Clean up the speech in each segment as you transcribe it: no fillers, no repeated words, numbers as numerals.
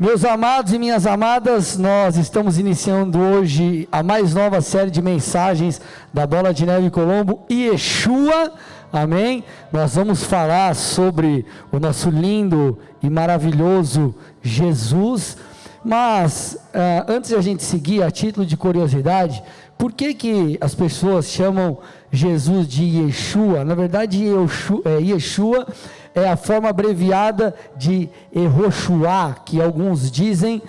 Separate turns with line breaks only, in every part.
Meus amados e minhas amadas, nós estamos iniciando hoje a mais nova série de mensagens da Bola de Neve Colombo, Yeshua, amém? Nós vamos falar sobre o nosso lindo e maravilhoso Jesus, mas antes de a gente seguir, a título de curiosidade, por que as pessoas chamam Jesus de Yeshua? Na verdade, Yeshua é a forma abreviada de Yehoshua, que alguns dizem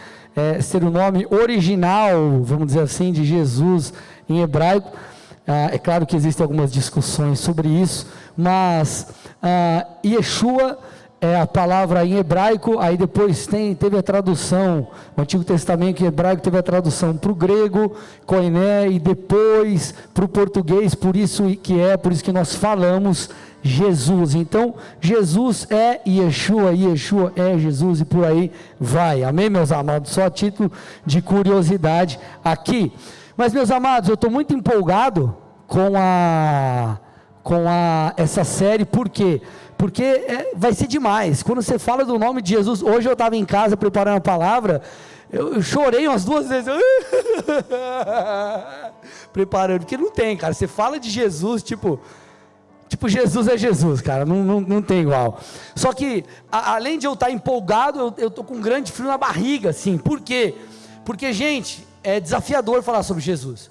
ser o nome original, vamos dizer assim, de Jesus em hebraico. É claro que existem algumas discussões sobre isso, mas Yeshua é a palavra em hebraico, aí depois teve a tradução, no Antigo Testamento em hebraico teve a tradução para o grego, koiné, e depois para o português, por isso que nós falamos Jesus. Então Jesus é Yeshua, Yeshua é Jesus e por aí vai, amém, meus amados? Só a título de curiosidade aqui. Mas, meus amados, eu estou muito empolgado com essa série. Por quê? Porque vai ser demais. Quando você fala do nome de Jesus, hoje eu estava em casa preparando a palavra, eu chorei umas 2 vezes, preparando, porque não tem, cara, você fala de Jesus, tipo Jesus é Jesus, cara, não tem igual. Só que, além de eu estar empolgado, eu estou com um grande frio na barriga, assim. Por quê? Porque, gente, é desafiador falar sobre Jesus.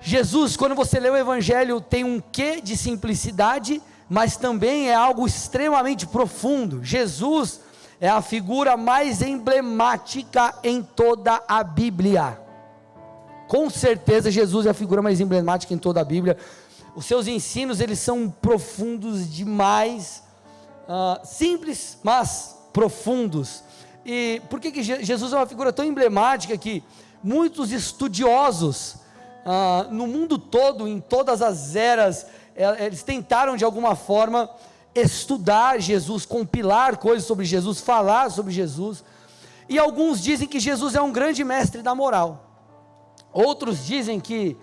Jesus, quando você lê o Evangelho, tem um quê de simplicidade, mas também é algo extremamente profundo. Jesus é a figura mais emblemática em toda a Bíblia. Com certeza Jesus é a figura mais emblemática em toda a Bíblia. Os seus ensinos, eles são profundos demais, simples, mas profundos. E por que Jesus é uma figura tão emblemática que muitos estudiosos no mundo todo, em todas as eras, eles tentaram de alguma forma estudar Jesus, compilar coisas sobre Jesus, falar sobre Jesus, e alguns dizem que Jesus é um grande mestre da moral, outros dizem que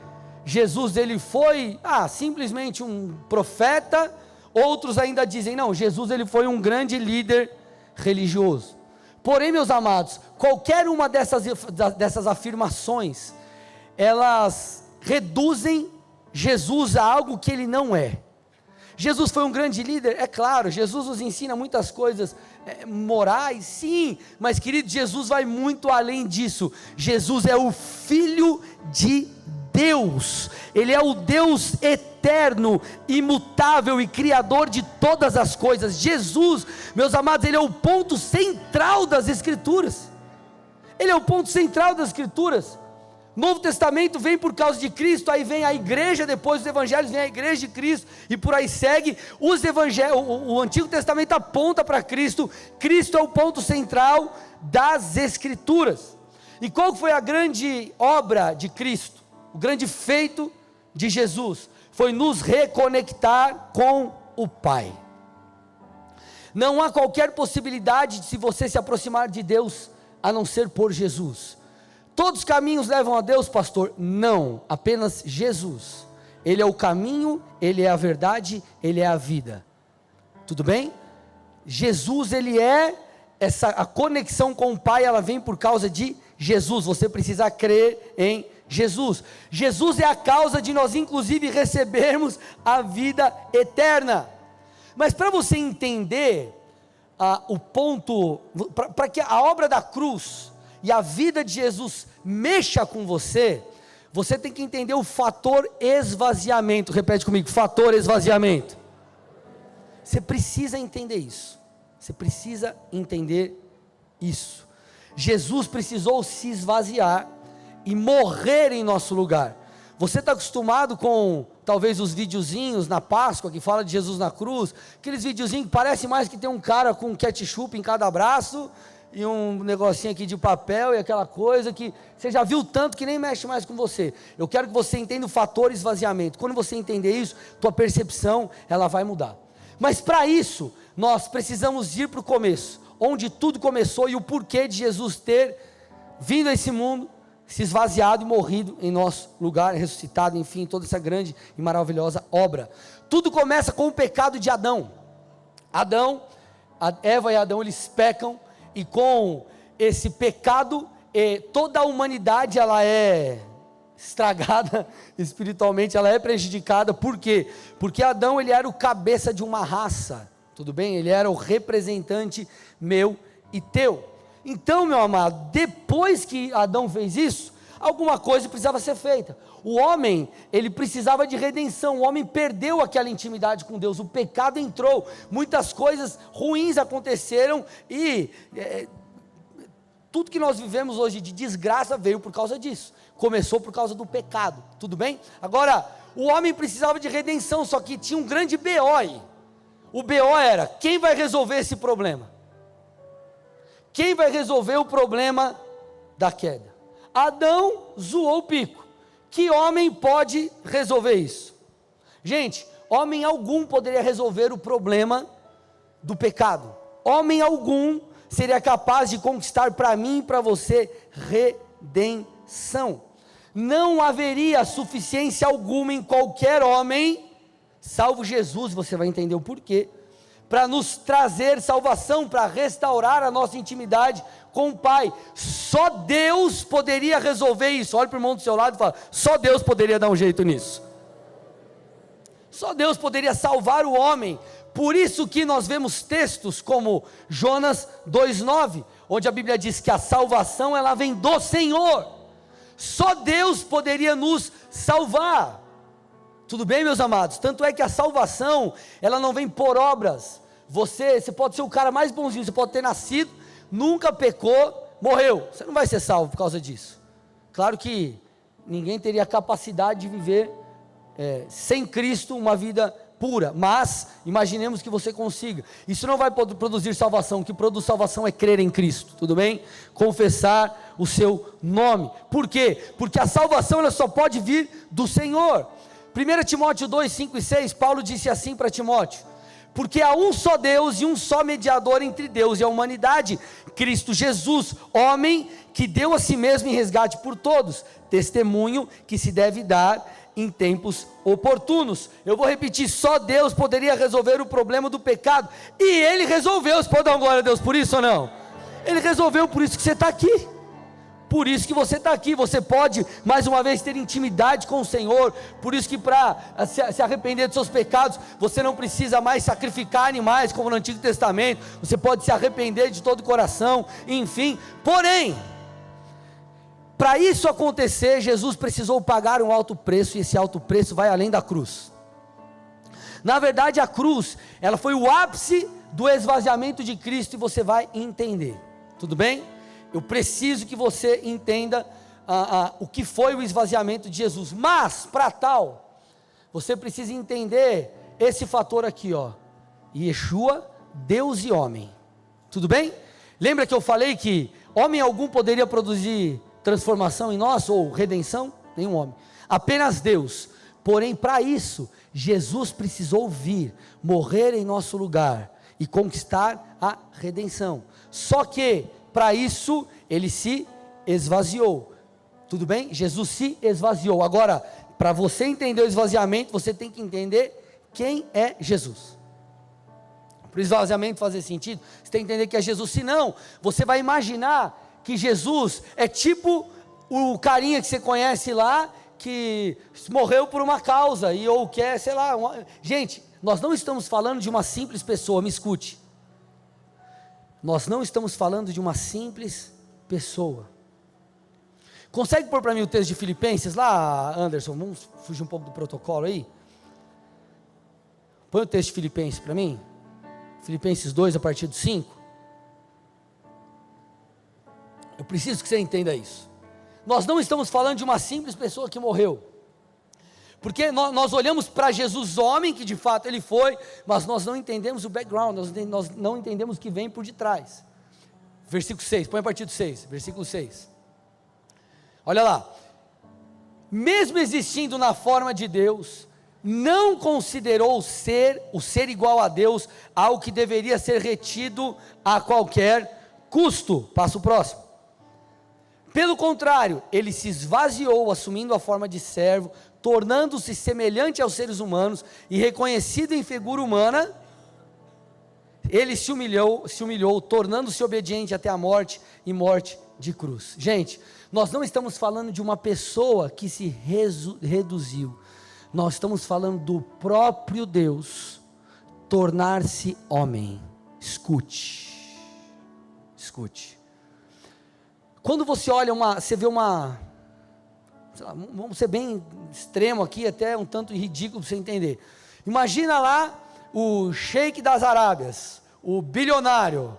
Jesus ele foi simplesmente um profeta, outros ainda dizem, não, Jesus ele foi um grande líder religioso. Porém, meus amados, qualquer uma dessas afirmações, elas reduzem Jesus a algo que ele não é. Jesus foi um grande líder? É claro, Jesus nos ensina muitas coisas morais, sim, mas querido, Jesus vai muito além disso. Jesus é o Filho de Deus, Ele é o Deus eterno, imutável e criador de todas as coisas. Jesus, meus amados, Ele é o ponto central das Escrituras. Ele é o ponto central das Escrituras. Novo Testamento vem por causa de Cristo, aí vem a igreja, depois dos evangelhos vem a igreja de Cristo, e por aí segue. O Antigo Testamento aponta para Cristo. Cristo é o ponto central das Escrituras. E qual foi a grande obra de Cristo? O grande feito de Jesus foi nos reconectar com o Pai. Não há qualquer possibilidade de você se aproximar de Deus a não ser por Jesus. Todos os caminhos levam a Deus, pastor? Não, apenas Jesus. Ele é o caminho, Ele é a verdade, Ele é a vida. Tudo bem? Jesus, Ele é a conexão com o Pai, ela vem por causa de Jesus. Você precisa crer em Jesus. Jesus é a causa de nós inclusive recebermos a vida eterna. Mas para você entender o ponto, para que a obra da cruz e a vida de Jesus mexa com você, você tem que entender o fator esvaziamento. Repete comigo, fator esvaziamento. Você precisa entender isso. Você precisa entender isso. Jesus precisou se esvaziar e morrer em nosso lugar. Você está acostumado com talvez os videozinhos na Páscoa que fala de Jesus na cruz, aqueles videozinhos que parece mais que tem um cara com ketchup em cada braço e um negocinho aqui de papel e aquela coisa que você já viu tanto que nem mexe mais com você. Eu quero que você entenda o fator esvaziamento. Quando você entender isso, tua percepção ela vai mudar. Mas para isso nós precisamos ir para o começo, onde tudo começou e o porquê de Jesus ter vindo a esse mundo, se esvaziado e morrido em nosso lugar, ressuscitado, enfim, toda essa grande e maravilhosa obra. Tudo começa com o pecado de Adão. Eva e Adão, eles pecam, e com esse pecado, toda a humanidade ela é estragada espiritualmente, ela é prejudicada. Por quê? Porque Adão, ele era o cabeça de uma raça, tudo bem? Ele era o representante meu e teu. Então, meu amado, depois que Adão fez isso, alguma coisa precisava ser feita. O homem, ele precisava de redenção. O homem perdeu aquela intimidade com Deus, o pecado entrou, muitas coisas ruins aconteceram, e tudo que nós vivemos hoje de desgraça veio por causa disso, começou por causa do pecado, tudo bem? Agora, o homem precisava de redenção, só que tinha um grande BO aí. O BO era, quem vai resolver esse problema? Quem vai resolver o problema da queda? Adão zoou o pico. Que homem pode resolver isso? Gente, homem algum poderia resolver o problema do pecado. Homem algum seria capaz de conquistar para mim e para você redenção. Não haveria suficiência alguma em qualquer homem, salvo Jesus, você vai entender o porquê, para nos trazer salvação, para restaurar a nossa intimidade com o Pai. Só Deus poderia resolver isso. Olha para o irmão do seu lado e fala, só Deus poderia dar um jeito nisso. Só Deus poderia salvar o homem. Por isso que nós vemos textos como Jonas 2,9, onde a Bíblia diz que a salvação ela vem do Senhor. Só Deus poderia nos salvar. Tudo bem, meus amados? Tanto é que a salvação, ela não vem por obras. Você pode ser o cara mais bonzinho, você pode ter nascido, nunca pecou, morreu. Você não vai ser salvo por causa disso. Claro que ninguém teria a capacidade de viver sem Cristo uma vida pura, mas imaginemos que você consiga. Isso não vai produzir salvação. O que produz salvação é crer em Cristo, tudo bem? Confessar o seu nome. Por quê? Porque a salvação ela só pode vir do Senhor. 1 Timóteo 2, 5 e 6, Paulo disse assim para Timóteo: porque há um só Deus e um só mediador entre Deus e a humanidade, Cristo Jesus, homem que deu a si mesmo em resgate por todos, testemunho que se deve dar em tempos oportunos. Eu vou repetir, só Deus poderia resolver o problema do pecado, e Ele resolveu. Você pode dar uma glória a Deus por isso ou não? Ele resolveu, por isso que você está aqui. Por isso que você está aqui, você pode mais uma vez ter intimidade com o Senhor. Por isso que para se arrepender dos seus pecados, você não precisa mais sacrificar animais como no Antigo Testamento, você pode se arrepender de todo o coração, enfim. Porém, para isso acontecer, Jesus precisou pagar um alto preço, e esse alto preço vai além da cruz. Na verdade, a cruz, ela foi o ápice do esvaziamento de Cristo, e você vai entender, tudo bem? Eu preciso que você entenda o que foi o esvaziamento de Jesus, mas para tal, você precisa entender esse fator aqui, ó, Yeshua, Deus e homem, tudo bem? Lembra que eu falei que homem algum poderia produzir transformação em nós, ou redenção? Nenhum homem, apenas Deus. Porém, para isso, Jesus precisou vir, morrer em nosso lugar, e conquistar a redenção. Só que, para isso, ele se esvaziou, tudo bem? Jesus se esvaziou. Agora, para você entender o esvaziamento, você tem que entender quem é Jesus. Para o esvaziamento fazer sentido, você tem que entender que é Jesus. Senão, você vai imaginar que Jesus é tipo o carinha que você conhece lá, que morreu por uma causa, ou quer, sei lá, gente, nós não estamos falando de uma simples pessoa, me escute. Nós não estamos falando de uma simples pessoa. Consegue pôr para mim o texto de Filipenses lá, Anderson? Vamos fugir um pouco do protocolo aí. Põe o texto de Filipenses para mim. Filipenses 2, a partir do 5. Eu preciso que você entenda isso. Nós não estamos falando de uma simples pessoa que morreu. Porque nós olhamos para Jesus homem, que de fato ele foi, mas nós não entendemos o background, nós não entendemos o que vem por detrás. Versículo 6, põe a partir do 6, versículo 6. Olha lá. Mesmo existindo na forma de Deus, não considerou o ser igual a Deus, algo que deveria ser retido a qualquer custo. Passa o próximo. Pelo contrário, ele se esvaziou, assumindo a forma de servo, tornando-se semelhante aos seres humanos, e reconhecido em figura humana, Ele se humilhou, tornando-se obediente até a morte e morte de cruz. Gente, nós não estamos falando de uma pessoa que se reduziu. Nós estamos falando do próprio Deus tornar-se homem. Escute. Quando você olha você vê uma, sei lá, vamos ser bem extremo aqui, até um tanto ridículo para você entender. Imagina lá o sheik das Arábias, o bilionário,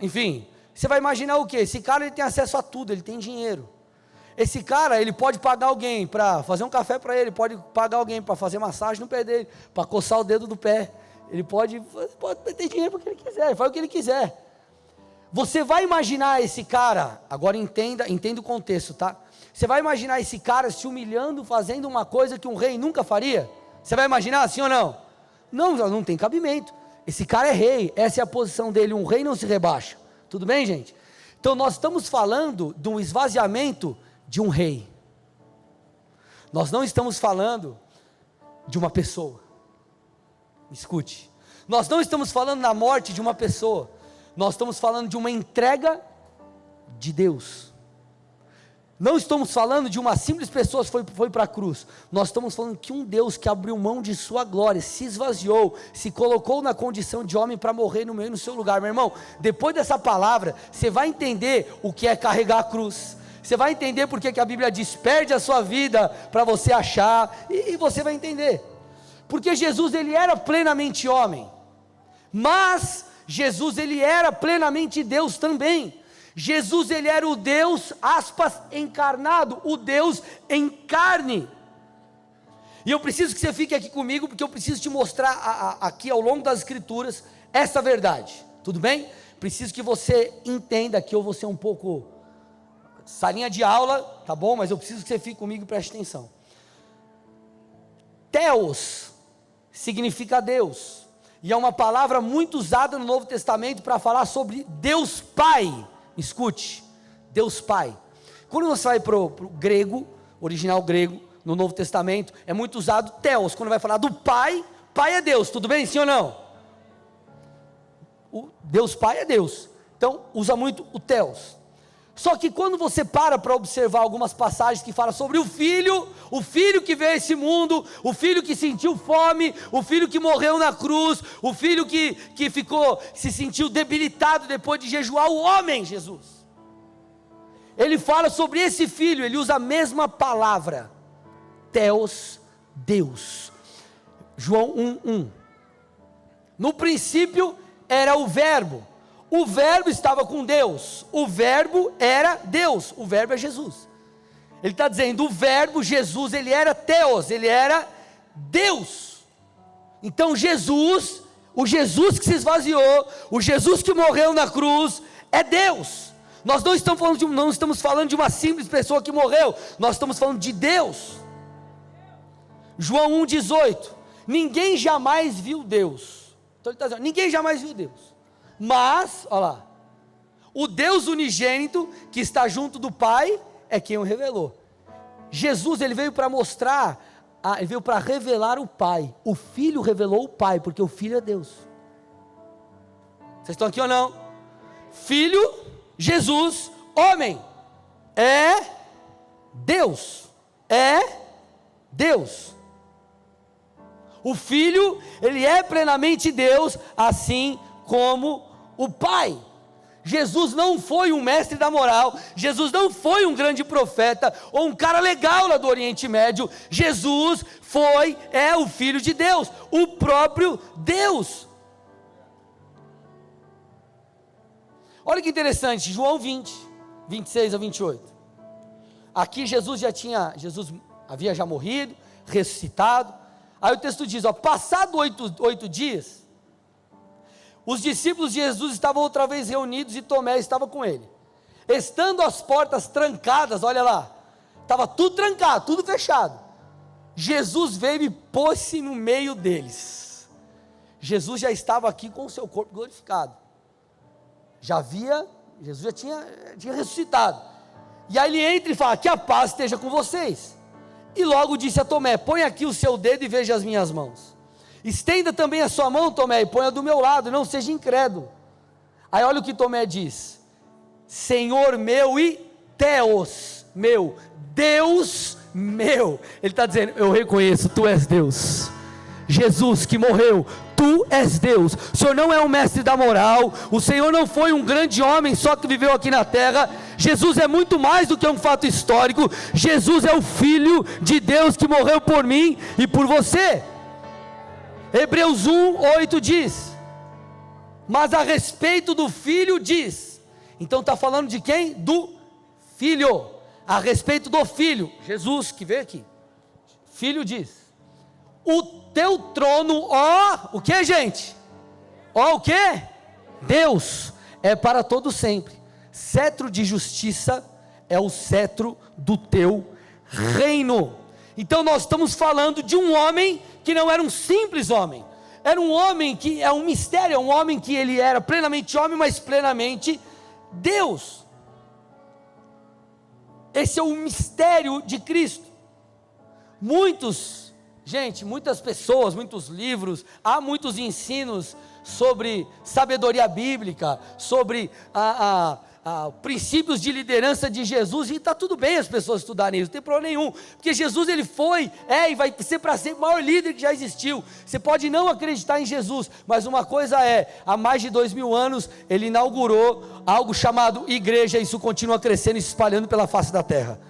enfim, você vai imaginar o quê? Esse cara, ele tem acesso a tudo, ele tem dinheiro. Esse cara, ele pode pagar alguém para fazer um café para ele, pode pagar alguém para fazer massagem no pé dele, para coçar o dedo do pé. Ele pode ter dinheiro para o que ele quiser, ele faz o que ele quiser. Você vai imaginar esse cara, agora entenda o contexto, tá? Você vai imaginar esse cara se humilhando, fazendo uma coisa que um rei nunca faria? Você vai imaginar, sim ou não? Não tem cabimento. Esse cara é rei, essa é a posição dele, um rei não se rebaixa. Tudo bem, gente? Então nós estamos falando de um esvaziamento de um rei. Nós não estamos falando de uma pessoa. Escute. Nós não estamos falando da morte de uma pessoa. Nós estamos falando de uma entrega de Deus. Não estamos falando de uma simples pessoa que foi para a cruz. Nós estamos falando que um Deus que abriu mão de sua glória, se esvaziou, se colocou na condição de homem para morrer no meio no seu lugar. Meu irmão, depois dessa palavra, você vai entender o que é carregar a cruz. Você vai entender porque que a Bíblia diz, perde a sua vida para você achar, e você vai entender. Porque Jesus, ele era plenamente homem, mas Jesus, ele era plenamente Deus também. Jesus, ele era o Deus, aspas, encarnado, o Deus em carne. E eu preciso que você fique aqui comigo, porque eu preciso te mostrar aqui ao longo das escrituras, essa verdade, tudo bem? Preciso que você entenda que eu vou ser um pouco, salinha de aula, tá bom? Mas eu preciso que você fique comigo e preste atenção. Theos significa Deus, e é uma palavra muito usada no Novo Testamento para falar sobre Deus Pai. Escute, Deus Pai. Quando você vai para o grego, original grego, no Novo Testamento, é muito usado Theos, quando vai falar do Pai, Pai é Deus, tudo bem, sim ou não? O Deus Pai é Deus, então usa muito o Theos. Só que quando você para observar algumas passagens que falam sobre o filho que veio a esse mundo, o filho que sentiu fome, o filho que morreu na cruz, o filho que se sentiu debilitado depois de jejuar, o homem Jesus, ele fala sobre esse filho, ele usa a mesma palavra, Theos, Deus. João 1:1, no princípio era o verbo estava com Deus, o verbo era Deus, o verbo é Jesus. Ele está dizendo, o verbo Jesus, ele era Theos, ele era Deus. Então Jesus, o Jesus que se esvaziou, o Jesus que morreu na cruz, é Deus. Nós não estamos falando de uma simples pessoa que morreu, nós estamos falando de Deus. João 1,18, ninguém jamais viu Deus. Então ele está dizendo, ninguém jamais viu Deus. Mas, olha lá, o Deus unigênito que está junto do Pai é quem o revelou. Jesus, ele veio para mostrar, ele veio para revelar o Pai. O Filho revelou o Pai, porque o Filho é Deus. Vocês estão aqui ou não? Filho, Jesus, homem, é Deus, O Filho, ele é plenamente Deus, assim como o Pai. Jesus não foi um mestre da moral, Jesus não foi um grande profeta, ou um cara legal lá do Oriente Médio. Jesus é o Filho de Deus, o próprio Deus. Olha que interessante, João 20, 26 a 28, aqui Jesus havia já morrido, ressuscitado. Aí o texto diz, passado 8 dias, os discípulos de Jesus estavam outra vez reunidos e Tomé estava com ele. Estando as portas trancadas, olha lá, estava tudo trancado, tudo fechado. Jesus veio e pôs-se no meio deles. Jesus já estava aqui com o seu corpo glorificado. Jesus já tinha ressuscitado. E aí ele entra e fala, que a paz esteja com vocês. E logo disse a Tomé, põe aqui o seu dedo e veja as minhas mãos. Estenda também a sua mão, Tomé, e ponha do meu lado, não seja incrédulo. Aí olha o que Tomé diz: Senhor meu e Theos meu, Deus meu. Ele está dizendo: eu reconheço, tu és Deus. Jesus que morreu, tu és Deus. O Senhor não é um mestre da moral, o Senhor não foi um grande homem só que viveu aqui na terra. Jesus é muito mais do que um fato histórico. Jesus é o Filho de Deus que morreu por mim e por você. Hebreus 1:8 diz: mas a respeito do Filho diz. Então está falando de quem? Do Filho. A respeito do Filho, Jesus que veio aqui, Filho diz: o teu trono, ó, o que, gente? Ó, o que? Deus, é para todo sempre. Cetro de justiça é o cetro do teu reino. Então nós estamos falando de um homem que não era um simples homem, era um homem que é um mistério, é um homem que ele era plenamente homem, mas plenamente Deus. Esse é o mistério de Cristo. Muitas pessoas, muitos livros, há muitos ensinos sobre sabedoria bíblica, sobre princípios de liderança de Jesus, e está tudo bem as pessoas estudarem isso, não tem problema nenhum, porque Jesus ele foi, e vai ser para sempre o maior líder que já existiu. Você pode não acreditar em Jesus, mas uma coisa há mais de 2000 anos, ele inaugurou algo chamado igreja, e isso continua crescendo e se espalhando pela face da terra.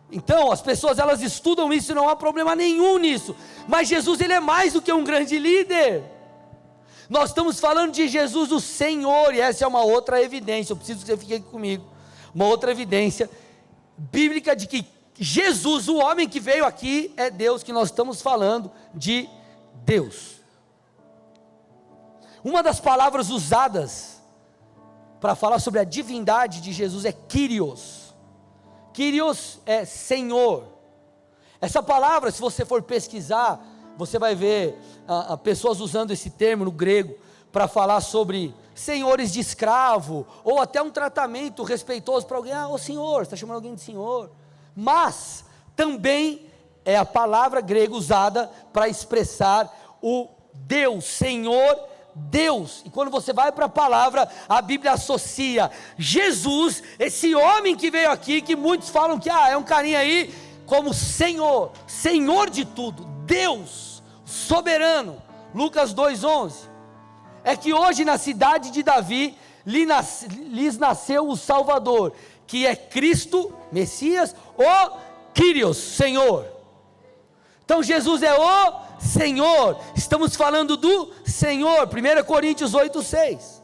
Então as pessoas elas estudam isso e não há problema nenhum nisso, mas Jesus ele é mais do que um grande líder. Nós estamos falando de Jesus o Senhor, e essa é uma outra evidência, eu preciso que você fique aqui comigo, uma outra evidência bíblica de que Jesus, o homem que veio aqui, é Deus, que nós estamos falando de Deus. Uma das palavras usadas para falar sobre a divindade de Jesus é Kyrios. Kyrios é Senhor. Essa palavra, se você for pesquisar, você vai ver pessoas usando esse termo no grego para falar sobre senhores de escravo, ou até um tratamento respeitoso para alguém. Ô senhor, você está chamando alguém de senhor. Mas também é a palavra grega usada para expressar o Deus, Senhor Deus. E quando você vai para a palavra, a Bíblia associa Jesus, esse homem que veio aqui, que muitos falam que é um carinha aí, como Senhor, Senhor de tudo, Deus, soberano. Lucas 2:11, é que hoje na cidade de Davi, lhes nasceu o Salvador, que é Cristo, Messias, o Kyrios, Senhor. Então Jesus é o Senhor, estamos falando do Senhor. 1 Coríntios 8:6,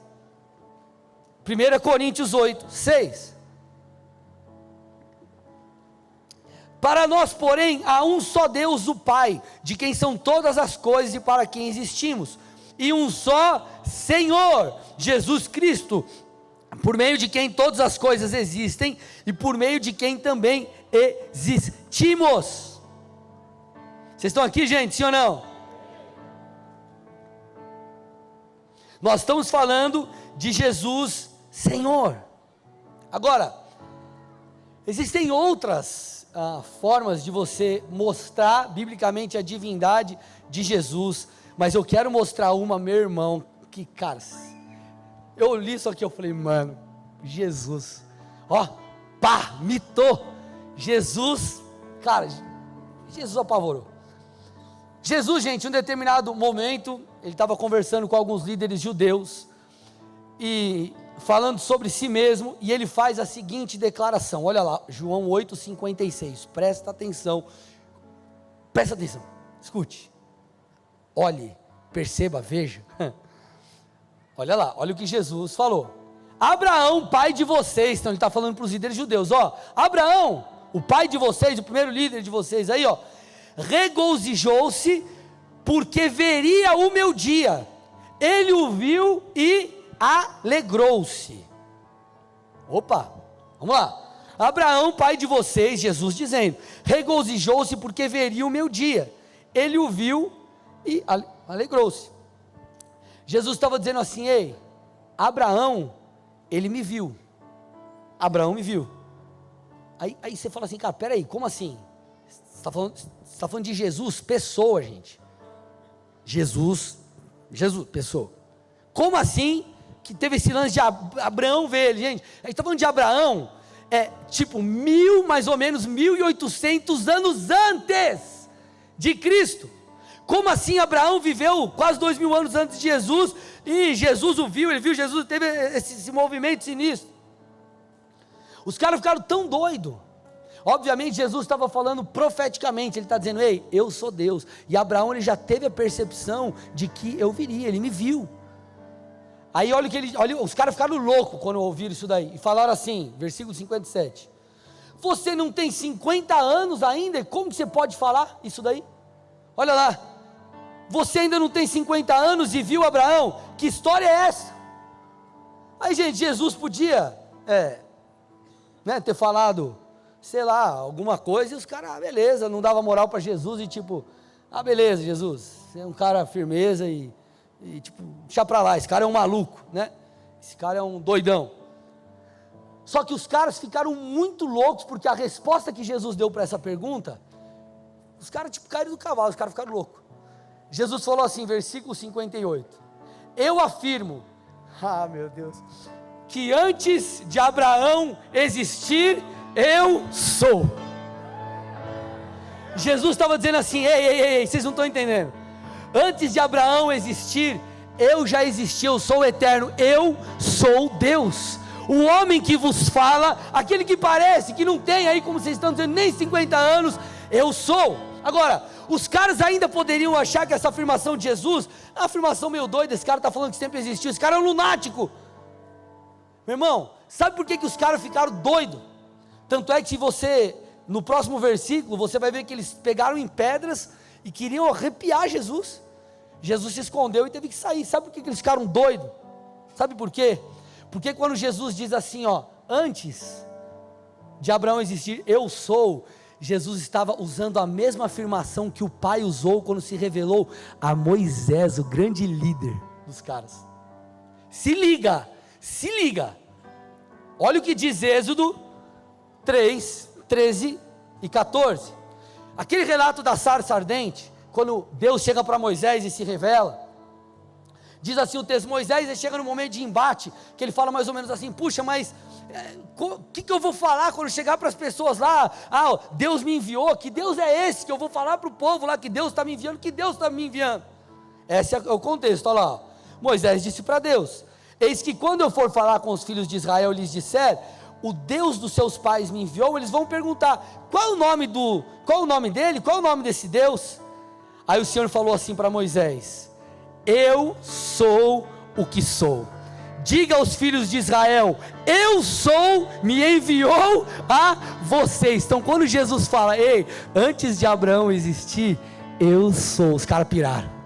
1 Coríntios 8:6, para nós, porém, há um só Deus, o Pai, de quem são todas as coisas e para quem existimos, e um só Senhor, Jesus Cristo, por meio de quem todas as coisas existem, e por meio de quem também existimos. Vocês estão aqui, gente, sim ou não? Nós estamos falando de Jesus Senhor. Agora, existem outras formas de você mostrar biblicamente a divindade de Jesus, mas eu quero mostrar uma, meu irmão, que cara, eu li isso aqui, eu falei, mano, Jesus, mitou, Jesus, cara, Jesus apavorou. Jesus, gente, em um determinado momento, ele estava conversando com alguns líderes judeus, e falando sobre si mesmo, e ele faz a seguinte declaração, olha lá, João 8:56, presta atenção, escute, olhe, perceba, veja, olha lá, olha o que Jesus falou. Abraão, pai de vocês, então ele está falando para os líderes judeus, Abraão, o pai de vocês, o primeiro líder de vocês aí, regozijou-se, porque veria o meu dia, ele o viu e alegrou-se. Opa, vamos lá. Abraão, pai de vocês, Jesus dizendo, regozijou-se porque veria o meu dia, ele o viu e alegrou-se. Jesus estava dizendo assim, ei, Abraão, ele me viu, Abraão me viu. Aí você fala assim, cara, peraí, como assim? Você está falando de Jesus, pessoa, gente. Jesus, pessoa. Como assim que teve esse lance de Abraão ver ele? Gente, a gente está falando de Abraão, tipo mais ou menos 1.800 anos antes de Cristo. Como assim Abraão viveu quase 2.000 anos antes de Jesus, e Jesus o viu, ele viu Jesus, teve esse movimento sinistro. Os caras ficaram tão doidos. Obviamente Jesus estava falando profeticamente, ele está dizendo, ei, eu sou Deus. E Abraão, ele já teve a percepção de que eu viria, ele me viu. Aí olha os caras ficaram loucos quando ouviram isso daí, e falaram assim, versículo 57, você não tem 50 anos ainda, como que você pode falar isso daí? Olha lá, você ainda não tem 50 anos e viu Abraão? Que história é essa? Aí gente, Jesus podia ter falado, sei lá, alguma coisa, e os caras, beleza, não dava moral para Jesus, e tipo, beleza Jesus, você é um cara firmeza, e tipo, deixa pra lá, esse cara é um maluco, né? Esse cara é um doidão. Só que os caras ficaram muito loucos, porque a resposta que Jesus deu para essa pergunta, os caras tipo caíram do cavalo, os caras ficaram loucos. Jesus falou assim, versículo 58, eu afirmo, meu Deus, que antes de Abraão existir, eu sou. Jesus estava dizendo assim, ei, vocês não estão entendendo, antes de Abraão existir, eu já existi, eu sou o eterno, eu sou Deus, o homem que vos fala, aquele que parece, que não tem aí, como vocês estão dizendo, nem 50 anos, eu sou. Agora, os caras ainda poderiam achar que essa afirmação de Jesus, é uma afirmação meio doida, esse cara está falando que sempre existiu, esse cara é um lunático. Meu irmão, sabe por que os caras ficaram doidos? Tanto é que você, no próximo versículo, você vai ver que eles pegaram em pedras e queriam arrepiar Jesus. Jesus se escondeu e teve que sair. Sabe por que eles ficaram doidos? Sabe por quê? Porque quando Jesus diz assim, antes de Abraão existir, eu sou, Jesus estava usando a mesma afirmação que o Pai usou quando se revelou a Moisés, o grande líder dos caras. Se liga, olha o que diz Êxodo 3, 13 e 14, aquele relato da sarça ardente, quando Deus chega para Moisés e se revela, diz assim o texto, Moisés chega no momento de embate, que ele fala mais ou menos assim, puxa, mas o que eu vou falar quando chegar para as pessoas lá, Deus me enviou, que Deus é esse que eu vou falar para o povo lá, que Deus está me enviando, que Deus está me enviando, esse é o contexto, olha lá, Moisés disse para Deus, eis que quando eu for falar com os filhos de Israel, lhes disser, o Deus dos seus pais me enviou, eles vão perguntar, qual é o nome dele, qual é o nome desse Deus? Aí o Senhor falou assim para Moisés, eu sou o que sou, diga aos filhos de Israel, eu sou, me enviou a vocês. Então quando Jesus fala, ei, antes de Abraão existir, eu sou, os caras piraram.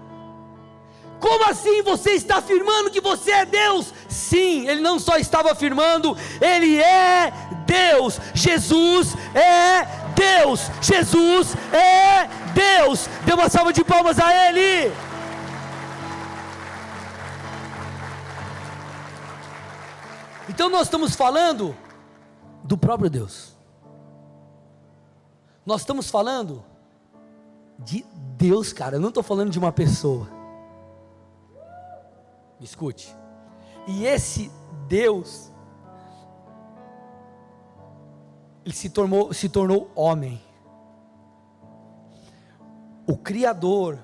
Como assim você está afirmando que você é Deus? Sim, ele não só estava afirmando, ele é Deus. Jesus é Deus. Jesus é Deus. Dê uma salva de palmas a ele. Então nós estamos falando do próprio Deus. Nós estamos falando de Deus, cara. Eu não estou falando de uma pessoa. Me escute. E esse Deus, ele se tornou homem. O Criador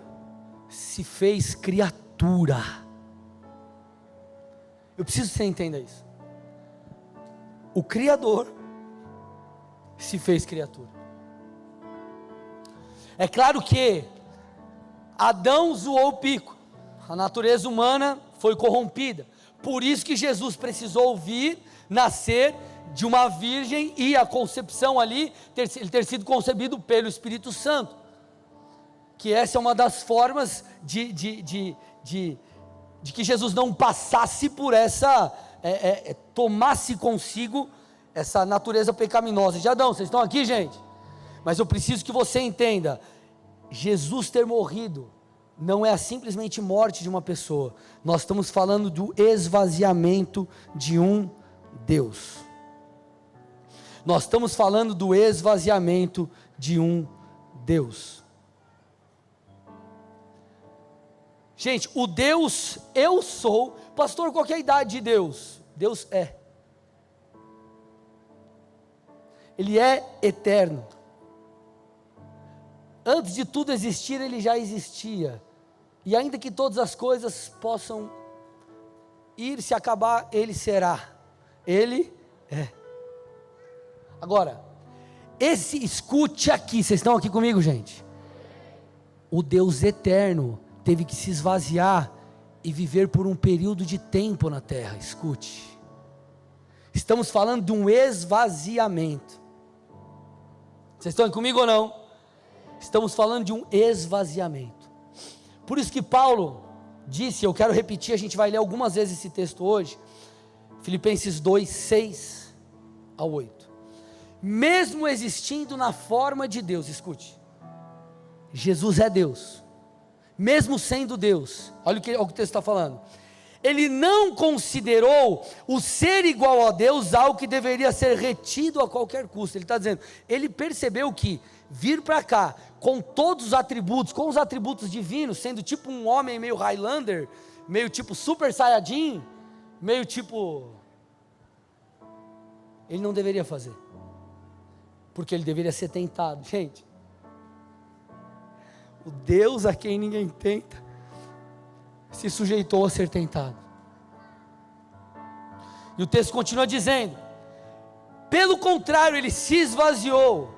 se fez criatura. Eu preciso que você entenda isso. O Criador se fez criatura. É claro que Adão zoou o pico. A natureza humana foi corrompida. Por isso que Jesus precisou vir, nascer de uma virgem e a concepção ali, ele ter sido concebido pelo Espírito Santo. Que essa é uma das formas de que Jesus não passasse por essa, tomasse consigo essa natureza pecaminosa de Adão. Vocês estão aqui, gente? Mas eu preciso que você entenda, Jesus ter morrido, não é a simplesmente morte de uma pessoa, nós estamos falando do esvaziamento de um Deus, nós estamos falando do esvaziamento de um Deus. Gente, o Deus eu sou, pastor, qual que é a idade de Deus? Deus é. Ele é eterno. Antes de tudo existir, Ele já existia. E ainda que todas as coisas possam ir, se acabar, Ele será. Ele é. Agora, escute aqui, vocês estão aqui comigo, gente? O Deus eterno teve que se esvaziar e viver por um período de tempo na terra. Escute. Estamos falando de um esvaziamento. Vocês estão comigo ou não? Estamos falando de um esvaziamento. Por isso que Paulo disse, eu quero repetir, a gente vai ler algumas vezes esse texto hoje, Filipenses 2, 6 a 8. Mesmo existindo na forma de Deus, escute, Jesus é Deus, mesmo sendo Deus, olha o que o texto está falando, Ele não considerou o ser igual a Deus algo que deveria ser retido a qualquer custo. Ele está dizendo, ele percebeu que vir para cá, com todos os atributos, com os atributos divinos, sendo tipo um homem meio Highlander, meio tipo Super Saiyajin, meio tipo, ele não deveria fazer, porque ele deveria ser tentado. Gente, o Deus a quem ninguém tenta, se sujeitou a ser tentado. E o texto continua dizendo, pelo contrário, ele se esvaziou,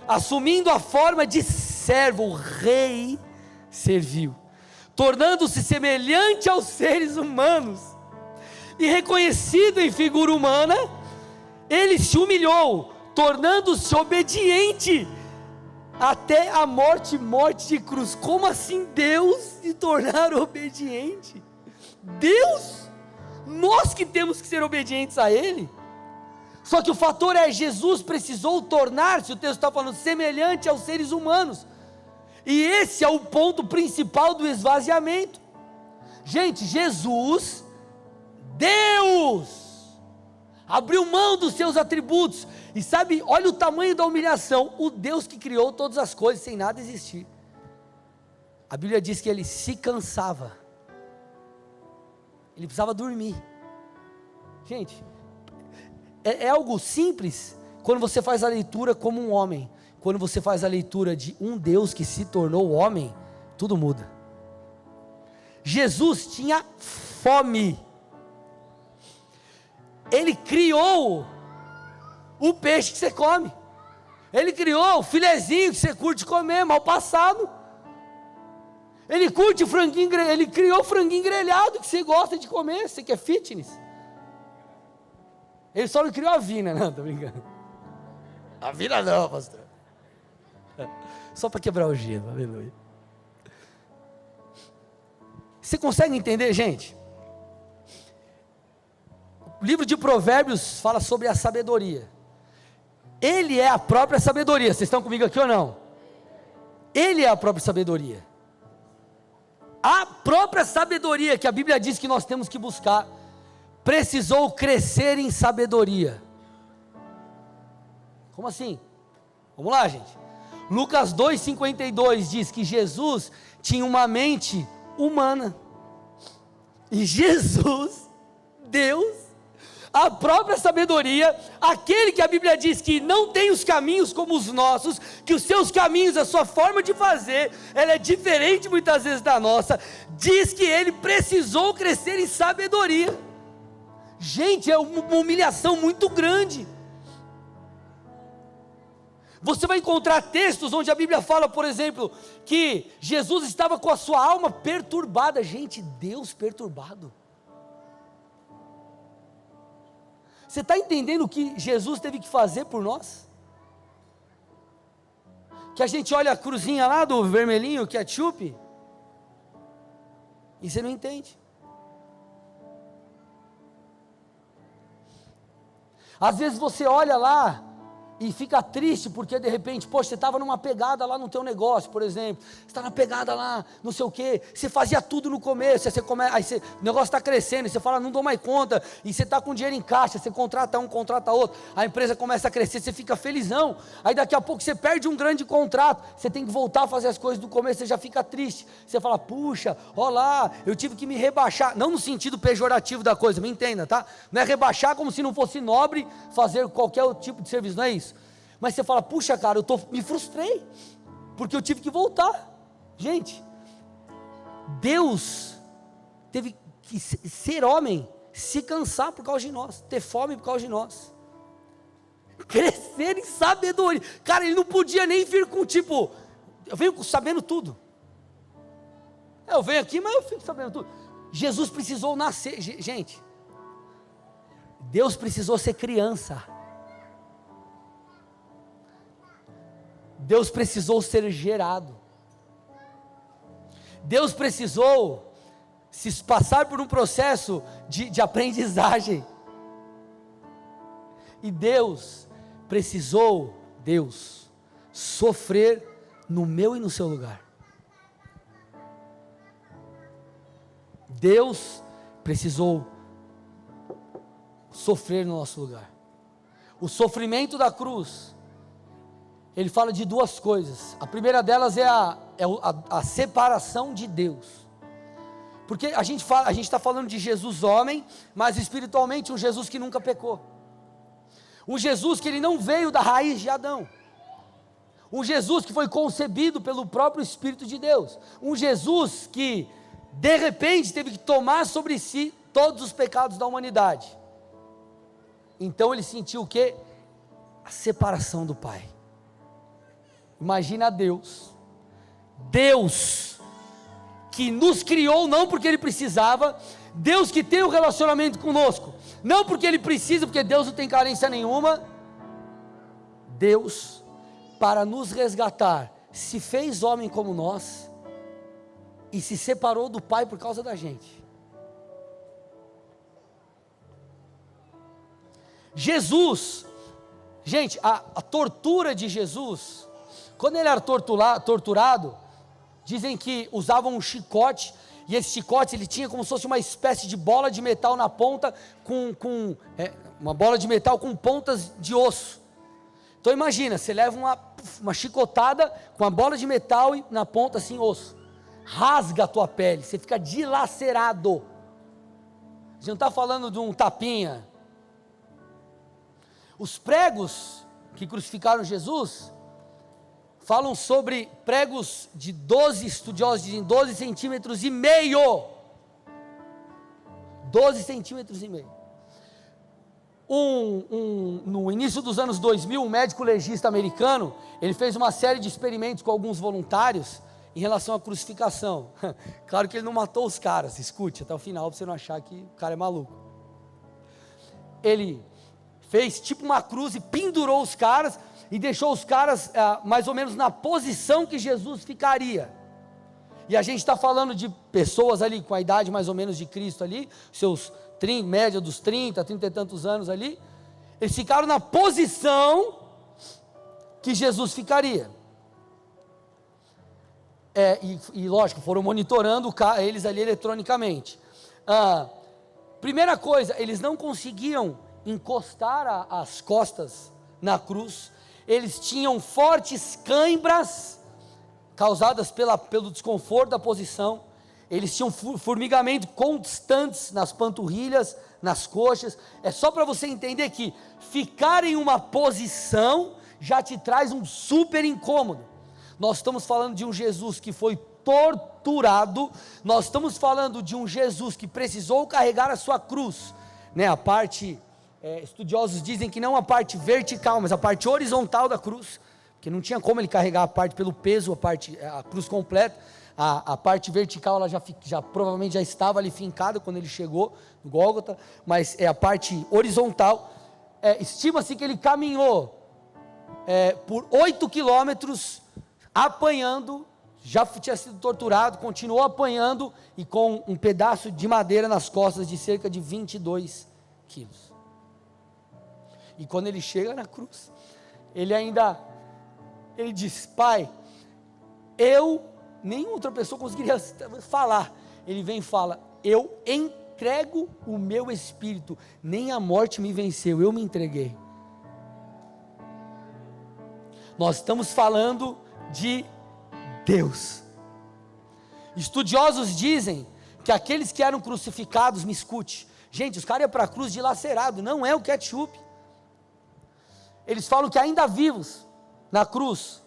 assumindo a forma de servo, o rei serviu, tornando-se semelhante aos seres humanos, e reconhecido em figura humana, ele se humilhou, tornando-se obediente, até a morte de cruz. Como assim Deus se tornar obediente? Deus? Nós que temos que ser obedientes a Ele. Só que o fator é, Jesus precisou tornar-se, o texto está falando, semelhante aos seres humanos. E esse é o ponto principal do esvaziamento. Gente, Jesus, Deus, abriu mão dos seus atributos. E sabe, olha o tamanho da humilhação. O Deus que criou todas as coisas sem nada existir. A Bíblia diz que ele se cansava. Ele precisava dormir. Gente, é algo simples quando você faz a leitura como um homem. Quando você faz a leitura de um Deus que se tornou homem, tudo muda. Jesus tinha fome. Ele criou o peixe que você come. Ele criou o filezinho que você curte comer, mal passado. Ele curte franguinho, ele criou o franguinho grelhado que você gosta de comer, você quer fitness. Ele só não criou a vina, não, tô brincando. A vina não, pastor. Só para quebrar o gelo, aleluia. Você consegue entender, gente? O livro de Provérbios fala sobre a sabedoria. Ele é a própria sabedoria. Vocês estão comigo aqui ou não? Ele é a própria sabedoria. A própria sabedoria que a Bíblia diz que nós temos que buscar, precisou crescer em sabedoria. Como assim? Vamos lá, gente. Lucas 2,52 diz que Jesus tinha uma mente humana. E Jesus, Deus, a própria sabedoria, aquele que a Bíblia diz que não tem os caminhos como os nossos, que os seus caminhos, a sua forma de fazer, ela é diferente muitas vezes da nossa, diz que ele precisou crescer em sabedoria. Gente, é uma humilhação muito grande. Você vai encontrar textos onde a Bíblia fala, por exemplo, que Jesus estava com a sua alma perturbada. Gente, Deus perturbado. Você está entendendo o que Jesus teve que fazer por nós? Que a gente olha a cruzinha lá do vermelhinho, ketchup, e você não entende. Às vezes você olha lá e fica triste porque de repente, poxa, você estava numa pegada lá no teu negócio, por exemplo, você está na pegada lá, não sei o que, você fazia tudo no começo, o negócio está crescendo, e você fala, não dou mais conta, e você está com dinheiro em caixa, você contrata um, contrata outro, a empresa começa a crescer, você fica felizão, aí daqui a pouco você perde um grande contrato, você tem que voltar a fazer as coisas do começo, você já fica triste, você fala, puxa, ó lá, eu tive que me rebaixar, não no sentido pejorativo da coisa, me entenda, tá? Não é rebaixar como se não fosse nobre fazer qualquer tipo de serviço, não é isso? Mas você fala, puxa cara, me frustrei, porque eu tive que voltar. Gente, Deus teve que ser homem, se cansar por causa de nós, ter fome por causa de nós, crescer em sabedoria. Cara, ele não podia nem vir com tipo, eu venho sabendo tudo. Eu venho aqui, mas eu fico sabendo tudo. Jesus precisou nascer, gente, Deus precisou ser criança. Deus precisou ser gerado. Deus precisou se passar por um processo de aprendizagem. E Deus precisou, sofrer no meu e no seu lugar. Deus precisou sofrer no nosso lugar. O sofrimento da cruz, ele fala de duas coisas. A primeira delas é a separação de Deus. Porque a gente está falando de Jesus homem, mas espiritualmente um Jesus que nunca pecou. Um Jesus que ele não veio da raiz de Adão. Um Jesus que foi concebido pelo próprio Espírito de Deus. Um Jesus que de repente teve que tomar sobre si todos os pecados da humanidade. Então ele sentiu o quê? A separação do Pai. Imagina Deus que nos criou não porque Ele precisava, Deus que tem um relacionamento conosco, não porque Ele precisa, porque Deus não tem carência nenhuma, Deus, para nos resgatar, se fez homem como nós, e se separou do Pai por causa da gente. Jesus, gente, a tortura de Jesus, quando ele era torturado, dizem que usavam um chicote, e esse chicote ele tinha como se fosse uma espécie de bola de metal na ponta, uma bola de metal com pontas de osso. Então imagina, você leva uma chicotada com a bola de metal e na ponta assim osso, rasga a tua pele, você fica dilacerado. A gente não está falando de um tapinha. Os pregos que crucificaram Jesus falam sobre pregos de 12, estudiosos dizem 12 centímetros e meio. 12 centímetros e meio. No início dos anos 2000, um médico legista americano, ele fez uma série de experimentos com alguns voluntários em relação à crucificação. Claro que ele não matou os caras, escute até o final para você não achar que o cara é maluco. Ele fez tipo uma cruz e pendurou os caras e deixou os caras mais ou menos na posição que Jesus ficaria. E a gente está falando de pessoas ali com a idade mais ou menos de Cristo ali, média dos 30 e tantos anos ali, eles ficaram na posição que Jesus ficaria. E lógico, foram monitorando eles ali eletronicamente. Primeira coisa, eles não conseguiam encostar as costas na cruz, eles tinham fortes cãibras causadas pelo desconforto da posição, eles tinham formigamento constantes nas panturrilhas, nas coxas. É só para você entender que ficar em uma posição já te traz um super incômodo. Nós estamos falando de um Jesus que foi torturado, nós estamos falando de um Jesus que precisou carregar a sua cruz, né? A parte, estudiosos dizem que não a parte vertical, mas a parte horizontal da cruz, porque não tinha como ele carregar a parte pelo peso, a cruz completa. A parte vertical ela já provavelmente já estava ali fincada quando ele chegou no Gólgota, mas é a parte horizontal. Estima-se que ele caminhou por 8 quilômetros apanhando, já tinha sido torturado, continuou apanhando e com um pedaço de madeira nas costas de cerca de 22 quilos. E quando ele chega na cruz, ele diz: Pai, nenhuma outra pessoa conseguiria falar. Ele vem e fala: eu entrego o meu espírito, nem a morte me venceu, eu me entreguei. Nós estamos falando de Deus. Estudiosos dizem que aqueles que eram crucificados, me escute, gente, os caras iam para a cruz dilacerado, não é o ketchup. Eles falam que ainda vivos, na cruz,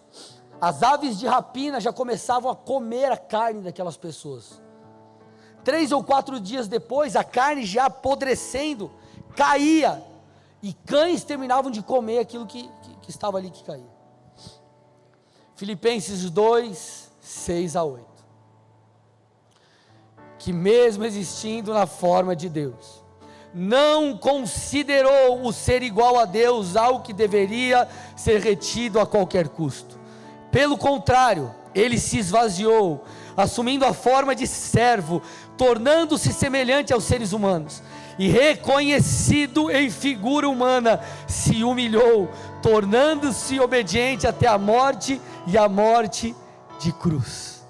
as aves de rapina já começavam a comer a carne daquelas pessoas. 3 ou 4 dias depois, a carne já apodrecendo, caía, e cães terminavam de comer aquilo que estava ali que caía. Filipenses 2, 6-8. Que mesmo existindo na forma de Deus, não considerou o ser igual a Deus algo que deveria ser retido a qualquer custo. Pelo contrário, ele se esvaziou, assumindo a forma de servo, tornando-se semelhante aos seres humanos, e reconhecido em figura humana, se humilhou, tornando-se obediente até a morte, e a morte de cruz.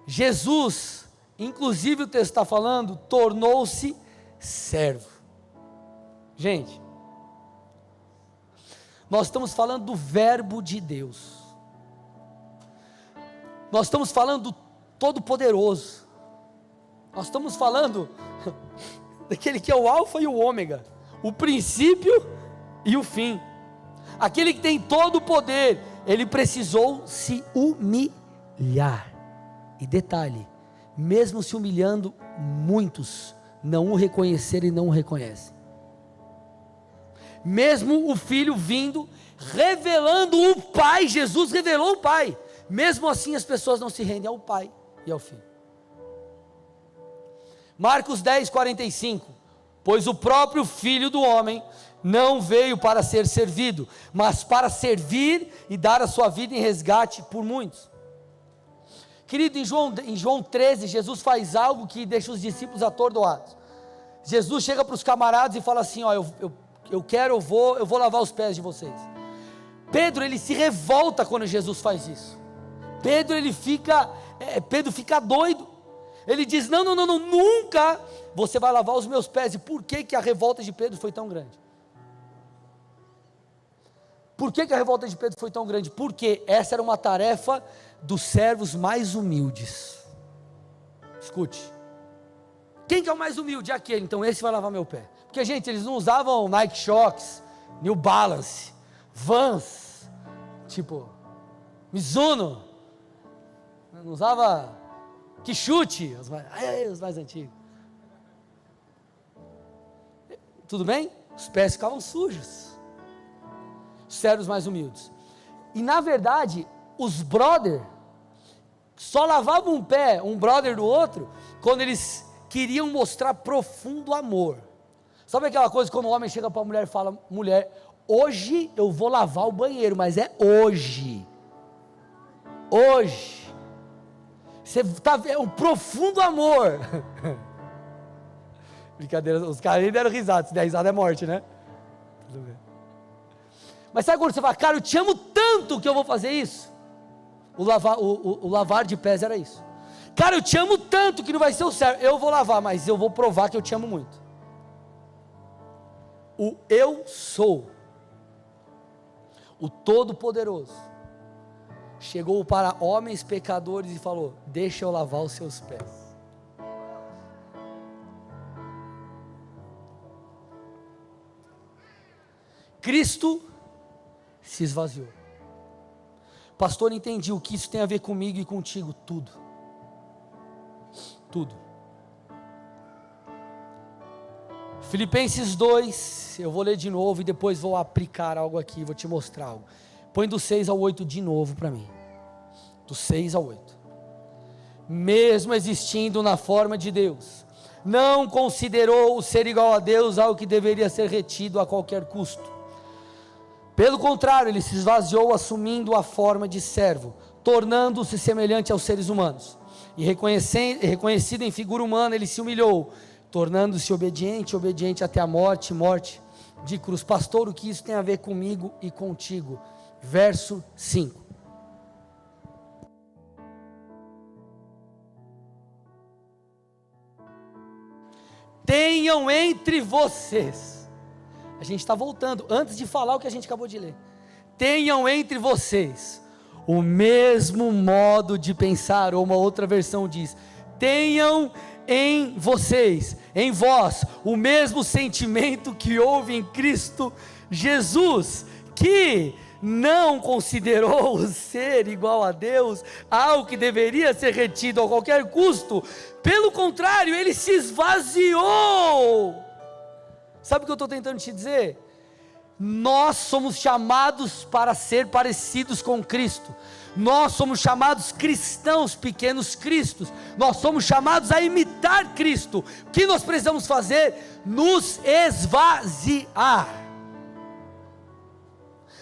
Jesus, inclusive o texto está falando, tornou-se servo. Gente, nós estamos falando do verbo de Deus, nós estamos falando do Todo-Poderoso, nós estamos falando daquele que é o alfa e o ômega, o princípio e o fim, aquele que tem todo o poder. Ele precisou se humilhar, e detalhe, mesmo se humilhando, muitos não o reconheceram e não o reconhecem. Mesmo o Filho vindo, revelando o Pai, Jesus revelou o Pai, mesmo assim as pessoas não se rendem ao Pai e ao Filho. Marcos 10, 45, pois o próprio Filho do Homem não veio para ser servido, mas para servir e dar a sua vida em resgate por muitos. Querido, em João 13, Jesus faz algo que deixa os discípulos atordoados. Jesus chega para os camaradas e fala assim: ó, eu vou lavar os pés de vocês. Pedro, ele se revolta quando Jesus faz isso. Pedro fica doido. Ele diz: não, nunca você vai lavar os meus pés. E por que a revolta de Pedro foi tão grande? Por que a revolta de Pedro foi tão grande? Porque essa era uma tarefa dos servos mais humildes. Escute, quem que é o mais humilde? Aquele. Então esse vai lavar meu pé. Porque, gente, eles não usavam Nike Shox, New Balance, Vans, tipo Mizuno, não usava Quixute, os mais antigos. Tudo bem? Os pés ficavam sujos. Os servos mais humildes. E na verdade, os brother só lavavam um pé, um brother do outro, quando eles queriam mostrar profundo amor. Sabe aquela coisa quando o homem chega para a mulher e fala: mulher, hoje eu vou lavar o banheiro, mas é hoje. Hoje. Você está vendo um profundo amor. Brincadeira, os caras nem deram risada, se der risada é morte, né? Tudo bem. Mas sabe quando você fala: cara, eu te amo tanto que eu vou fazer isso? O lavar de pés era isso. Cara, eu te amo tanto que não vai ser o certo, eu vou lavar, mas eu vou provar que eu te amo muito. O eu sou, o Todo-Poderoso, chegou para homens pecadores e falou: deixa eu lavar os seus pés. Cristo se esvaziou. Pastor, entendi o que isso tem a ver comigo e contigo. Tudo. Filipenses 2, eu vou ler de novo e depois vou aplicar algo aqui, vou te mostrar algo. Põe do 6 ao 8 de novo para mim. Do 6 ao 8. Mesmo existindo na forma de Deus, não considerou o ser igual a Deus algo que deveria ser retido a qualquer custo. Pelo contrário, ele se esvaziou, assumindo a forma de servo, tornando-se semelhante aos seres humanos. E reconhecido em figura humana, ele se humilhou, tornando-se obediente até a morte de cruz. Pastor, o que isso tem a ver comigo e contigo? Verso 5. Tenham entre vocês, a gente está voltando, antes de falar o que a gente acabou de ler, tenham entre vocês o mesmo modo de pensar, ou uma outra versão diz, tenham em vocês, em vós, o mesmo sentimento que houve em Cristo Jesus, que não considerou o ser igual a Deus algo que deveria ser retido a qualquer custo, pelo contrário, ele se esvaziou. Sabe o que eu estou tentando te dizer? Nós somos chamados para ser parecidos com Cristo. Nós somos chamados cristãos, pequenos cristos. Nós somos chamados a imitar Cristo. O que nós precisamos fazer? Nos esvaziar.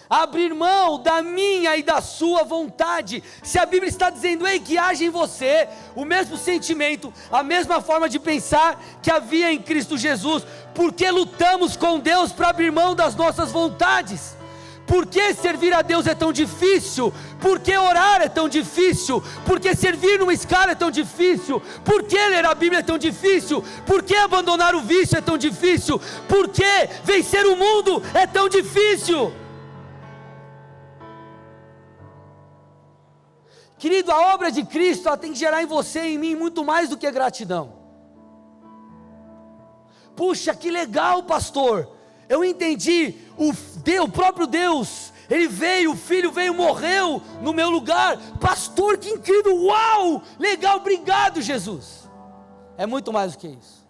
Abrir mão da minha e da sua vontade. Se a Bíblia está dizendo, ei, que haja em você o mesmo sentimento, a mesma forma de pensar que havia em Cristo Jesus, por que lutamos com Deus para abrir mão das nossas vontades? Por que servir a Deus é tão difícil? Por que orar é tão difícil? Por que servir numa escala é tão difícil? Por que ler a Bíblia é tão difícil? Por que abandonar o vício é tão difícil? Por que vencer o mundo é tão difícil? Querido, a obra de Cristo, ela tem que gerar em você e em mim muito mais do que gratidão. Puxa, que legal, pastor, eu entendi, o próprio Deus, Ele veio, o Filho veio, morreu no meu lugar, pastor, que incrível, uau, legal, obrigado Jesus. É muito mais do que isso.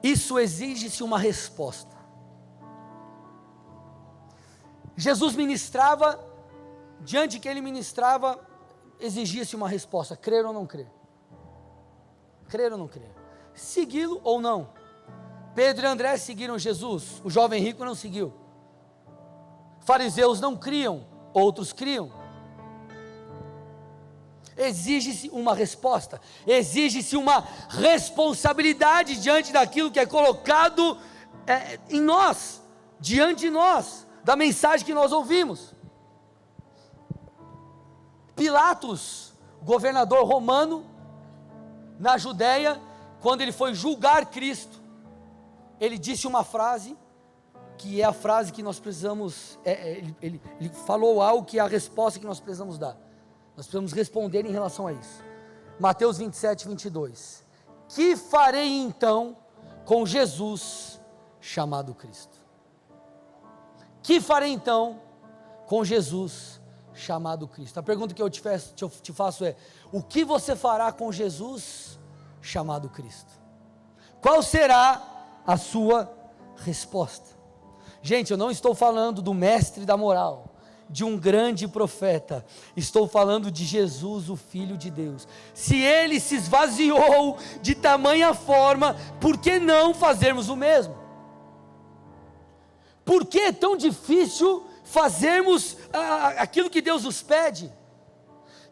Isso exige-se uma resposta. Jesus ministrava, diante de que Ele ministrava, exigia-se uma resposta, crer ou não crer. Crer ou não crer. Segui-lo ou não. Pedro e André seguiram Jesus, o jovem rico não seguiu. Fariseus não criam, outros criam. Exige-se uma resposta, exige-se uma responsabilidade diante daquilo que é colocado em nós, diante de nós, da mensagem que nós ouvimos. Pilatos, governador romano, na Judéia, quando ele foi julgar Cristo, ele disse uma frase, que é a frase que nós precisamos, ele falou algo que é a resposta que nós precisamos dar, nós precisamos responder em relação a isso. Mateus 27, 22, que farei então com Jesus chamado Cristo? Que farei então com Jesus chamado Cristo? A pergunta que eu te faço é, o que você fará com Jesus chamado Cristo? Qual será a sua resposta? Gente, eu não estou falando do mestre da moral, de um grande profeta, estou falando de Jesus, o Filho de Deus. Se Ele se esvaziou de tamanha forma, por que não fazermos o mesmo? Por que é tão difícil fazermos aquilo que Deus nos pede?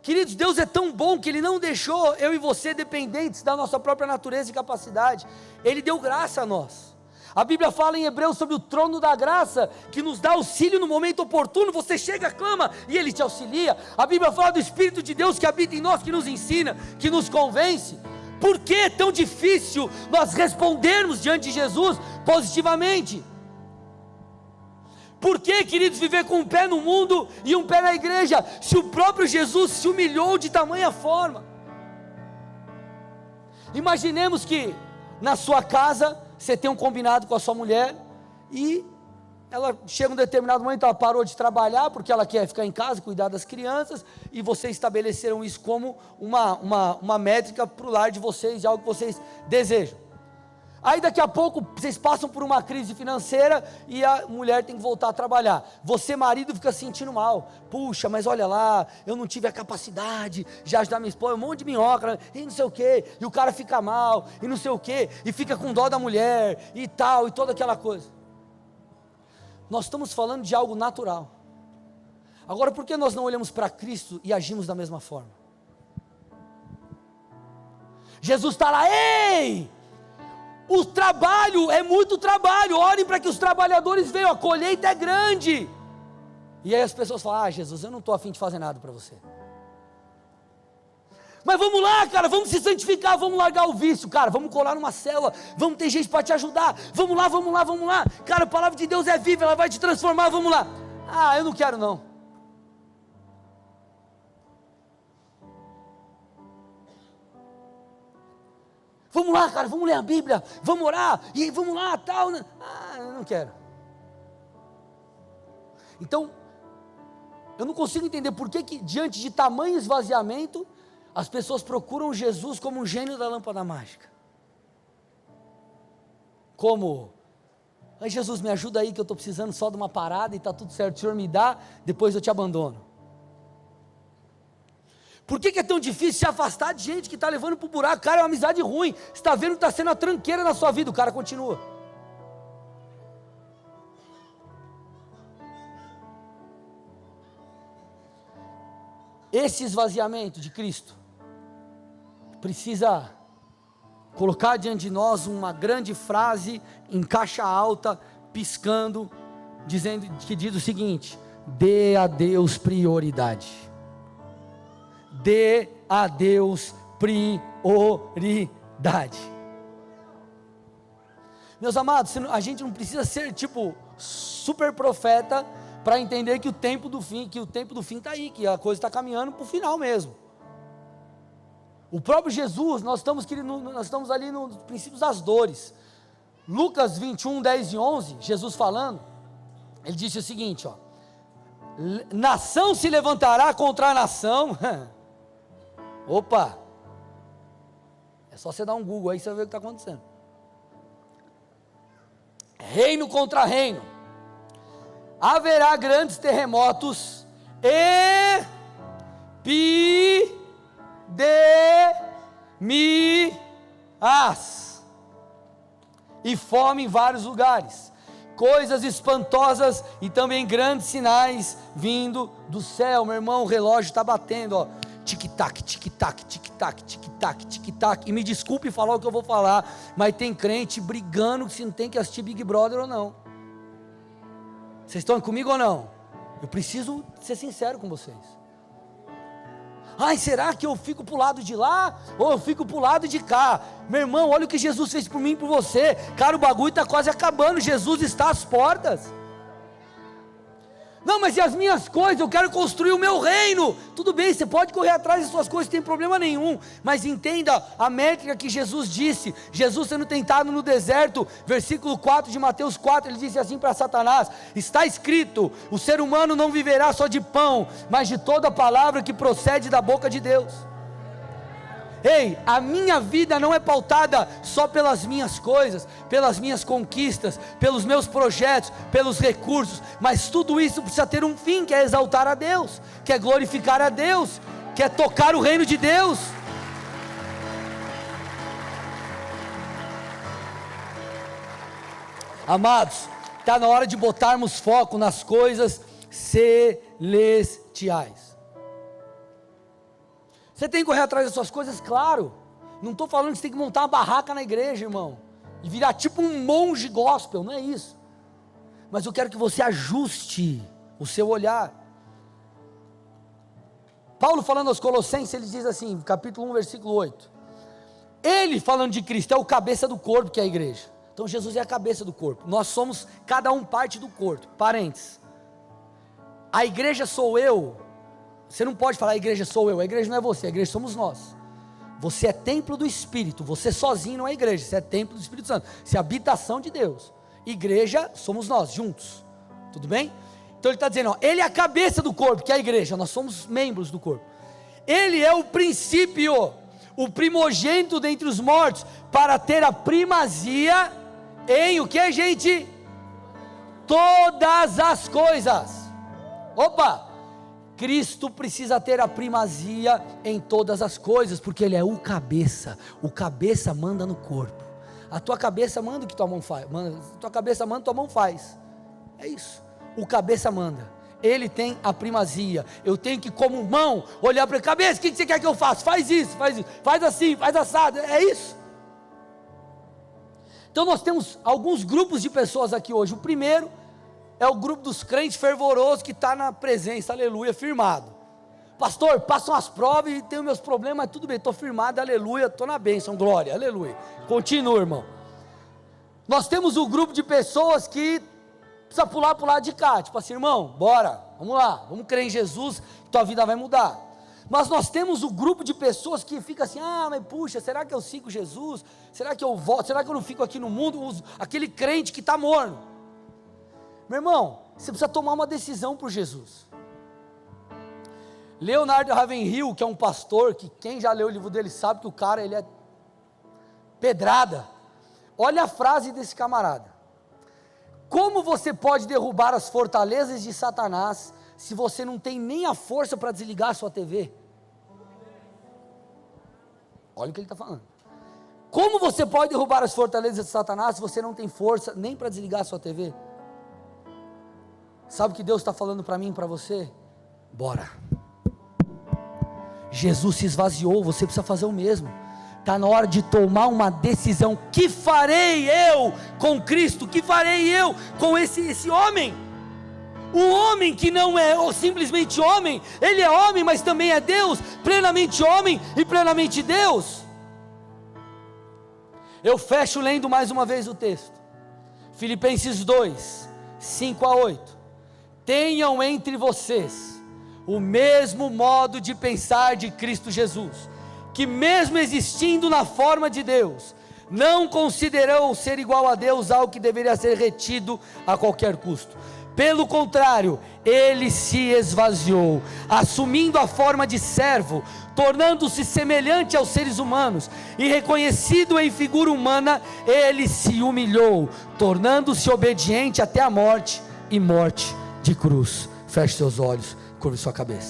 Queridos, Deus é tão bom que Ele não deixou eu e você dependentes da nossa própria natureza e capacidade. Ele deu graça a nós. A Bíblia fala em Hebreus sobre o trono da graça, que nos dá auxílio no momento oportuno. Você chega, clama e Ele te auxilia. A Bíblia fala do Espírito de Deus que habita em nós, que nos ensina, que nos convence. Por que é tão difícil nós respondermos diante de Jesus positivamente? Por que, queridos, viver com um pé no mundo e um pé na igreja, se o próprio Jesus se humilhou de tamanha forma? Imaginemos que na sua casa, você tem um combinado com a sua mulher, e ela chega um determinado momento, ela parou de trabalhar, porque ela quer ficar em casa, cuidar das crianças, e vocês estabeleceram isso como uma métrica para o lar de vocês, de algo que vocês desejam. Aí daqui a pouco vocês passam por uma crise financeira e a mulher tem que voltar a trabalhar. Você, marido, fica se sentindo mal. Puxa, mas olha lá, eu não tive a capacidade de ajudar minha esposa, um monte de minhoca, e não sei o que, e o cara fica mal, e não sei o que, e fica com dó da mulher, e tal, e toda aquela coisa. Nós estamos falando de algo natural. Agora, por que nós não olhamos para Cristo e agimos da mesma forma? Jesus está lá, ei! O trabalho é muito trabalho. Orem para que os trabalhadores venham. A colheita é grande. E aí as pessoas falam: Jesus, eu não estou a fim de fazer nada para você. Mas vamos lá, cara, vamos se santificar, vamos largar o vício, cara, vamos colar numa célula, vamos ter gente para te ajudar, vamos lá, vamos lá, vamos lá, cara, a palavra de Deus é viva, ela vai te transformar, vamos lá. Eu não quero não. Vamos lá, cara, vamos ler a Bíblia, vamos orar, e vamos lá, tal, né? Eu não quero. Então, eu não consigo entender por que diante de tamanho esvaziamento, as pessoas procuram Jesus como um gênio da lâmpada mágica. Como: Jesus, me ajuda aí que eu estou precisando só de uma parada e está tudo certo, o Senhor me dá, depois eu te abandono. Por que é tão difícil se afastar de gente que está levando para o buraco? Cara, é uma amizade ruim, você está vendo que está sendo a tranqueira na sua vida, o cara continua. Esse esvaziamento de Cristo precisa colocar diante de nós uma grande frase em caixa alta, piscando, que diz o seguinte: dê a Deus prioridade. Dê a Deus prioridade. Meus amados, a gente não precisa ser tipo super profeta para entender que o tempo do fim está aí, que a coisa está caminhando para o final mesmo. O próprio Jesus, nós estamos ali nos princípios das dores. Lucas 21, 10 e 11, Jesus falando, ele disse o seguinte: nação se levantará contra a nação. Opa, é só você dar um Google aí, você vai ver o que está acontecendo. Reino contra reino, haverá grandes terremotos e e fome em vários lugares, coisas espantosas e também grandes sinais vindo do céu. Meu irmão, o relógio está batendo, tic-tac, tic-tac, tic-tac, tic-tac, tic-tac, e me desculpe falar o que eu vou falar, mas tem crente brigando se não tem que assistir Big Brother ou não. Vocês estão comigo ou não? Eu preciso ser sincero com vocês. Será que eu fico para o lado de lá, ou eu fico para o lado de cá? Meu irmão, olha o que Jesus fez por mim e por você, cara, o bagulho está quase acabando, Jesus está às portas. Não, mas e as minhas coisas? Eu quero construir o meu reino. Tudo bem, você pode correr atrás das suas coisas, não tem problema nenhum, mas entenda a métrica que Jesus disse. Jesus sendo tentado no deserto, versículo 4 de Mateus 4, ele disse assim para Satanás: está escrito, o ser humano não viverá só de pão, mas de toda palavra que procede da boca de Deus. Ei, a minha vida não é pautada só pelas minhas coisas, pelas minhas conquistas, pelos meus projetos, pelos recursos, mas tudo isso precisa ter um fim, que é exaltar a Deus, que é glorificar a Deus, que é tocar o reino de Deus. Amados, está na hora de botarmos foco nas coisas celestiais. Você tem que correr atrás das suas coisas, claro. Não estou falando que você tem que montar uma barraca na igreja, irmão, e virar tipo um monge gospel, não é isso. Mas eu quero que você ajuste o seu olhar. Paulo falando aos Colossenses, ele diz assim, capítulo 1, versículo 8. Ele, falando de Cristo, é o cabeça do corpo, que é a igreja. Então Jesus é a cabeça do corpo. Nós somos cada um parte do corpo. Parênteses. A igreja sou eu. Você não pode falar a igreja sou eu, a igreja não é você, a igreja somos nós. Você é templo do Espírito, você sozinho não é igreja, você é templo do Espírito Santo, você é habitação de Deus. Igreja somos nós, juntos, tudo bem? Então ele está dizendo, ele é a cabeça do corpo, que é a igreja, nós somos membros do corpo. Ele é o princípio, o primogênito dentre os mortos, para ter a primazia em o que, gente? Todas as coisas. Opa! Cristo precisa ter a primazia em todas as coisas, porque Ele é o cabeça manda no corpo, a tua cabeça manda o que tua mão faz, a tua cabeça manda o que tua mão faz, é isso, o cabeça manda, Ele tem a primazia, eu tenho que como mão, olhar para a cabeça, o que você quer que eu faça? Faz isso, faz assim, faz assado, é isso. Então nós temos alguns grupos de pessoas aqui hoje. O primeiro é o grupo dos crentes fervorosos que está na presença, aleluia, firmado. Pastor, passam as provas e tenho meus problemas, mas tudo bem, estou firmado, aleluia, estou na bênção, glória, aleluia. Continua, irmão. Nós temos um grupo de pessoas que precisa pular para o lado de cá, tipo assim, irmão, bora, vamos lá, vamos crer em Jesus, tua vida vai mudar. Mas nós temos o grupo de pessoas que fica assim, mas puxa, será que eu sigo Jesus? Será que eu volto? Será que eu não fico aqui no mundo? Aquele crente que está morno. Meu irmão, você precisa tomar uma decisão por Jesus. Leonardo Ravenhill, que é um pastor, que quem já leu o livro dele sabe que o cara, ele é pedrada. Olha a frase desse camarada. Como você pode derrubar as fortalezas de Satanás, se você não tem nem a força para desligar a sua TV? Olha o que ele está falando. Como você pode derrubar as fortalezas de Satanás, se você não tem força nem para desligar a sua TV? Sabe o que Deus está falando para mim e para você? Bora. Jesus se esvaziou, você precisa fazer o mesmo. Está na hora de tomar uma decisão. Que farei eu com Cristo? Que farei eu com esse homem? Um homem que não é simplesmente homem, ele é homem, mas também é Deus, plenamente homem e plenamente Deus. Eu fecho lendo mais uma vez o texto, Filipenses 2, 5 a 8. Tenham entre vocês o mesmo modo de pensar de Cristo Jesus, que mesmo existindo na forma de Deus, não considerou ser igual a Deus algo que deveria ser retido a qualquer custo. Pelo contrário, ele se esvaziou, assumindo a forma de servo, tornando-se semelhante aos seres humanos, e reconhecido em figura humana, ele se humilhou, tornando-se obediente até a morte, e morte de cruz. Feche seus olhos, curve sua cabeça.